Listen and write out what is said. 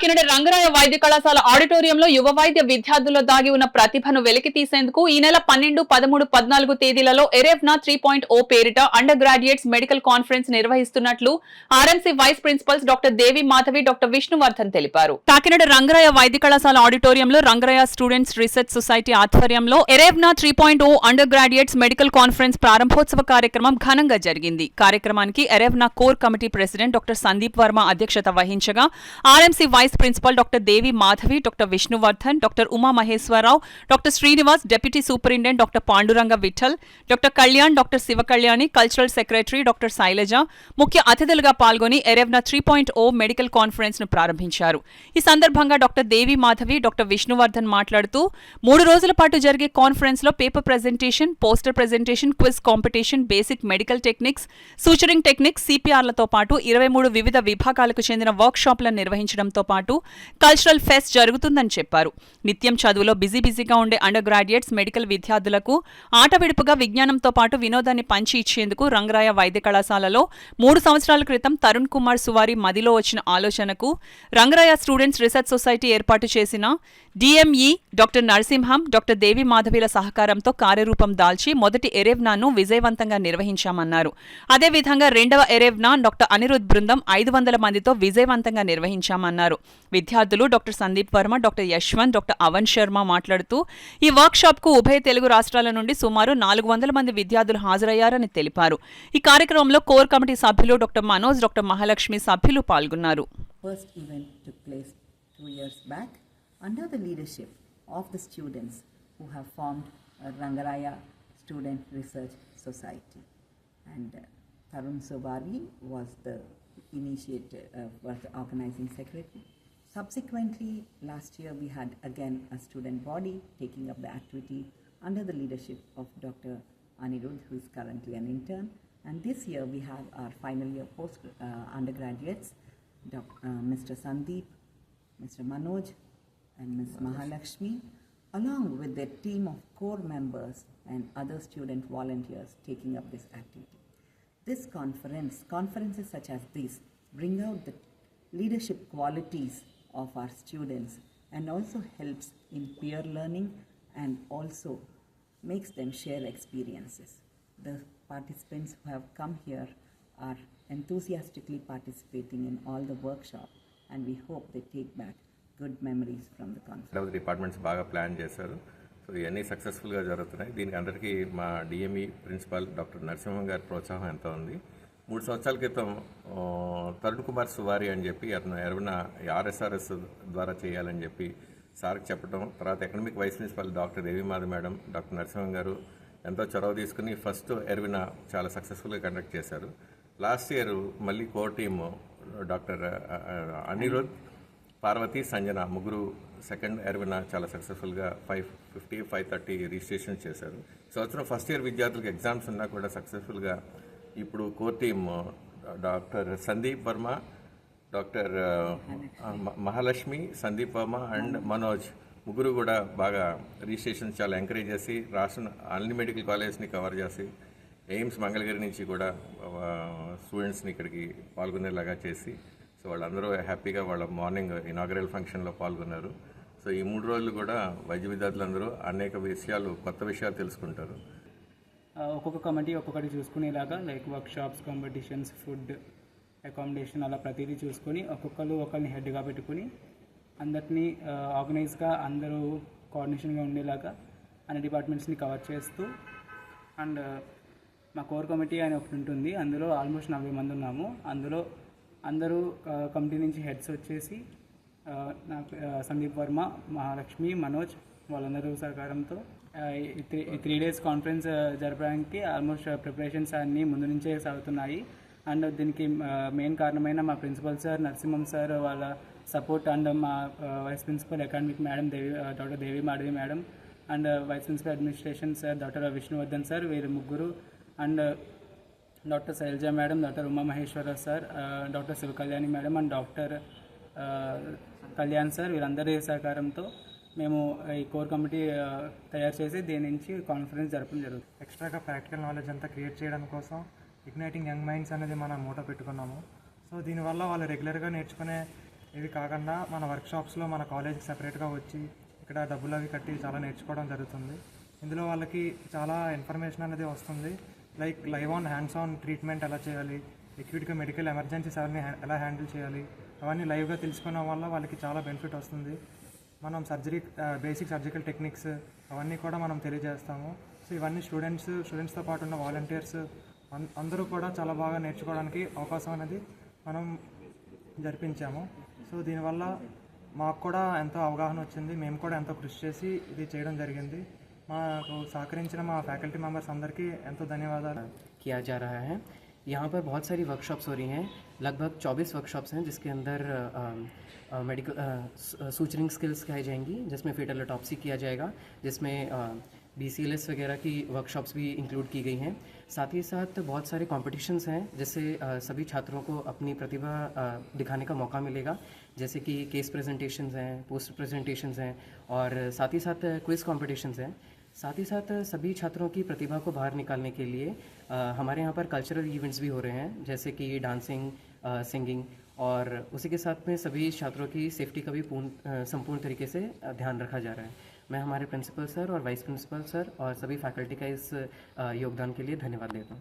కాకినాడ రంగరాయ వైద్య కళాశాల ఆడిటోరియంలో యువ వైద్య విద్యార్థుల్లో దాగి ఉన్న ప్రతిభను వెలికి తీసేందుకు ఈ నెల 12, 13, 14 తేదీలలో ఎరెవ్నా 3.0 పేరిట అండర్ గ్రాడ్యుయేట్స్ మెడికల్ కాన్ఫరెన్స్ నిర్వహిస్తున్నట్లు RMC vice principals doctor Devi Madhavi, doctor Vishnuvardhan తెలిపారు. కాకినాడ రంగరాయ వైద్య కళాశాల ఆడిటోరియంలో రంగరాయ స్టూడెంట్స్ రీసెర్చ్ సొసైటీ ఆధ్వర్యంలో Erevna 3.0 undergraduates medical conference ప్రారంభోత్సవ కార్యక్రమం ఘనంగా జరిగింది. కార్యక్రమానికి Erevna core committee president doctor Sandeep Varma అధ్యక్షత వహించగా RMC vice principal doctor Devi Madhavi, doctor Vishnuvardhan, doctor Uma Maheswararao, doctor Srinivas, deputy superintendent doctor Panduranga Vittal, doctor Kalyan, doctor Sivakalyani, cultural secretary doctor Sailaja ముఖ్య అతిథులుగా పాల్గొని ఎరెవ్నా 3.0 మెడికల్ కాన్ఫరెన్స్ ను ప్రారంభించారు. ఈ సందర్భంగా డాక్టర్ దేవి మాధవి, డాక్టర్ విష్ణువర్ధన్ మాట్లాడుతూ 3 రోజుల పాటు జరిగే కాన్ఫరెన్స్ లో paper presentation, poster presentation, quiz competition, basic medical techniques, suturing techniques, సిపిఆర్లతో పాటు 23 వివిధ విభాగాలకు చెందిన వర్క్ షాప్లను నిర్వహించడంతో పాటు కల్చరల్ ఫెస్ట్ జరుగుతుందని చెప్పారు. నిత్యం చదువులో బిజీగా ఉండే అండర్ గ్రాడ్యుయేట్స్ మెడికల్ విద్యార్థులకు ఆట విడుపుగా విజ్ఞానంతో పాటు వినోదాన్ని పంచి ఇచ్చేందుకు రంగరాయ వైద్య కళాశాలలో 3 సంవత్సరాల క్రితం తరుణ్ కుమార్ సువారి మదిలో వచ్చిన ఆలోచనకు రంగరాయ స్టూడెంట్స్ రీసెర్చ్ సొసైటీ ఏర్పాటు చేసిన డిఎంఈ డాక్టర్ నరసింహం, డాక్టర్ దేవి మాధవిల సహకారంతో కార్యరూపం దాల్చి మొదటి ఎరెవ్నాను విజయవంతంగా నిర్వహించామన్నారు. అదేవిధంగా రెండవ ఎరెవ్నా డాక్టర్ అనిరుద్ బృందం 500 మందితో విజయవంతంగా నిర్వహించామన్నారు. విద్యార్థులు doctor Sandeep Varma, doctor Yashwant, doctor Avan Sharma మాట్లాడుతూ ఈ వర్క్ షాప్ కు ఉభయ తెలుగు రాష్ట్రాల నుండి సుమారు 400 మంది విద్యార్థులు హాజరయ్యారని తెలిపారు. ఈ కార్యక్రమంలో కోర్ కమిటీ సభ్యులు డాక్టర్ మనోజ్, డాక్టర్ మహాలక్ష్మి సభ్యులు పాల్గొన్నారు. First event took place 2 years back under the leadership of the students who have formed Rangaraya Student Research Society, and Tarun Sobari was the was the organizing secretary. Subsequently, last year we had again a student body taking up the activity under the leadership of Dr. Anirudh, who is currently an intern, and this year we have our final year post undergraduates, Mr. Sandeep, Mr. Manoj and Ms. Mahalakshmi, along with their team of core members and other student volunteers taking up this activity. This conferences such as these bring out the leadership qualities of our students and also helps in peer learning and also makes them share experiences. The participants who have come here are enthusiastically participating in all the workshops, and we hope they take back good memories from the conference. Departments బాగా plan చేశారు. So ఇవన్నీ సక్సెస్ఫుల్గా జరుగుతున్నాయి. దీనికి అందరికీ మా DME principal doctor Narasimham గారి ప్రోత్సాహం ఎంతో ఉంది. 3 సంవత్సరాల క్రితం తరుణ్ కుమార్ సువారి అని చెప్పి అతను ఎరువున ఆర్ఎస్ఆర్ఎస్ ద్వారా చేయాలని చెప్పి సార్కి చెప్పడం, తర్వాత ఎకనమిక్ వైస్ ప్రిన్సిపాల్ డాక్టర్ దేవి మాధవ్ మేడం, డాక్టర్ నరసింహం గారు ఎంతో చొరవ తీసుకుని ఫస్ట్ ఎరువిన చాలా సక్సెస్ఫుల్గా కండక్ట్ చేశారు. లాస్ట్ ఇయర్ మళ్ళీ core team doctor Anirudh, Parvati, Sanjana ముగ్గురు సెకండ్ ఎర్విన చాలా సక్సెస్ఫుల్గా 550, 530 రిజిస్ట్రేషన్ చేశారు. సంవత్సరం ఫస్ట్ ఇయర్ విద్యార్థులకు ఎగ్జామ్స్ ఉన్నా కూడా సక్సెస్ఫుల్గా ఇప్పుడు core team doctor Sandeep Varma, doctor Mahalakshmi, Sandeep Varma and Manoj ముగ్గురు కూడా బాగా రిజిస్ట్రేషన్ చాలా ఎంకరేజ్ చేసి రాష్ట్ర అన్ని మెడికల్ కాలేజెస్ని కవర్ చేసి ఎయిమ్స్ మంగళగిరి నుంచి కూడా స్టూడెంట్స్ని ఇక్కడికి పాల్గొనేలాగా చేసి సో వాళ్ళందరూ హ్యాపీగా వాళ్ళ మార్నింగ్ ఇనాగరల్ ఫంక్షన్లో పాల్గొన్నారు. సో ఈ 3 రోజులు కూడా వైద్య విద్యార్థులందరూ అనేక విషయాలు, కొత్త విషయాలు తెలుసుకుంటారు. ఒక్కొక్క కమిటీ ఒక్కొక్కటి చూసుకునేలాగా like workshops, competitions, food, accommodation అలా ప్రతిదీ చూసుకొని ఒకరిని హెడ్గా పెట్టుకుని అందరినీ ఆర్గనైజ్గా అందరూ కోఆర్డినేషన్గా ఉండేలాగా అన్ని డిపార్ట్మెంట్స్ని కవర్ చేస్తూ అండ్ మా కోర్ కమిటీ అని ఒకటి ఉంటుంది. అందులో ఆల్మోస్ట్ 40 మంది ఉన్నాము. అందరూ కమిటీ నుంచి హెడ్స్ వచ్చేసి నాకు సందీప్ వర్మ, మహాలక్ష్మి, మనోజ్ వాళ్ళందరూ సహకారంతో ఈ 3 days కాన్ఫరెన్స్ జరపడానికి ఆల్మోస్ట్ ప్రిపరేషన్స్ అన్నీ ముందు నుంచే సాగుతున్నాయి. అండ్ దీనికి మెయిన్ కారణమైన మా ప్రిన్సిపల్ సార్ నరసింహం సార్ వాళ్ళ సపోర్ట్ అండ్ మా vice principal academic madam doctor Devi Madhavi madam and vice principal administration sir doctor Vishnuvardhan sir, వీరు ముగ్గురు and doctor Sailaja madam, doctor Uma Maheswararao sir, doctor Sivakalyani madam and doctor Kalyan sir, వీళ్ళందరి సహకారంతో మేము ఈ కోర్ కమిటీ తయారు చేసి దీని నుంచి కాన్ఫరెన్స్ జరపడం జరుగుతుంది. ఎక్స్ట్రాగా ప్రాక్టికల్ నాలెడ్జ్ అంతా క్రియేట్ చేయడం కోసం ఇగ్నైటింగ్ యంగ్ మైండ్స్ అనేది మనం మూట పెట్టుకున్నాము. సో దీనివల్ల వాళ్ళు రెగ్యులర్గా నేర్చుకునే ఇవి కాకుండా మన వర్క్షాప్స్లో మన కాలేజ్కి సపరేట్గా వచ్చి ఇక్కడ డబ్బులు అవి కట్టి చాలా నేర్చుకోవడం జరుగుతుంది. ఇందులో వాళ్ళకి చాలా ఇన్ఫర్మేషన్ అనేది వస్తుంది. Like live on hands on treatment ఎలా చేయాలి, ఎక్యూట్గా మెడికల్ ఎమర్జెన్సీస్ అవన్నీ ఎలా హ్యాండిల్ చేయాలి, అవన్నీ లైవ్గా తెలుసుకోవడం వల్ల వాళ్ళకి చాలా బెనిఫిట్ వస్తుంది. మనం బేసిక్ సర్జికల్ టెక్నిక్స్ అవన్నీ కూడా మనం తెలియజేస్తాము. సో ఇవన్నీ స్టూడెంట్స్తో పాటు ఉన్న వాలంటీర్స్ అందరూ కూడా చాలా బాగా నేర్చుకోవడానికి అవకాశం అనేది మనం జరిపించాము. సో దీనివల్ల మాకు కూడా ఎంతో అవగాహన వచ్చింది. మేము కూడా ఎంతో కృషి చేసి ఇది చేయడం జరిగింది. మాకు సహకరించిన మా ఫ్యాకల్టీ మెంబర్స్ అందరికీ ఎంతో ధన్యవాదాలు. किया जा रहा है। यहाँ पर बहुत सारी वर्कशॉप्स हो रही हैं, लगभग 24 वर्कशॉप्स हैं जिसके अंदर मेडिकल सूचरिंग स्किल्स सिखाई जाएंगी, जिसमें फेटल ऑटोप्सी किया जाएगा, जिसमें BCLS वगैरह की वर्कशॉप्स भी इंक्लूड की गई हैं। साथ ही साथ बहुत सारे कॉम्पिटिशन्स हैं जिससे सभी छात्रों को अपनी प्रतिभा दिखाने का मौका मिलेगा, जैसे कि केस प्रेजेंटेशंस हैं, पोस्टर प्रेजेंटेशंस हैं और साथ ही साथ क्विज़ कॉम्पिटिशन्स हैं। साथ ही साथ सभी छात्रों की प्रतिभा को बाहर निकालने के लिए हमारे यहाँ पर कल्चरल इवेंट्स भी हो रहे हैं, जैसे कि डांसिंग, सिंगिंग और उसी के साथ में सभी छात्रों की सेफ्टी का भी संपूर्ण तरीके से ध्यान रखा जा रहा है। मैं हमारे प्रिंसिपल सर और वाइस प्रिंसिपल सर और सभी फैकल्टी का इस योगदान के लिए धन्यवाद देता हूँ।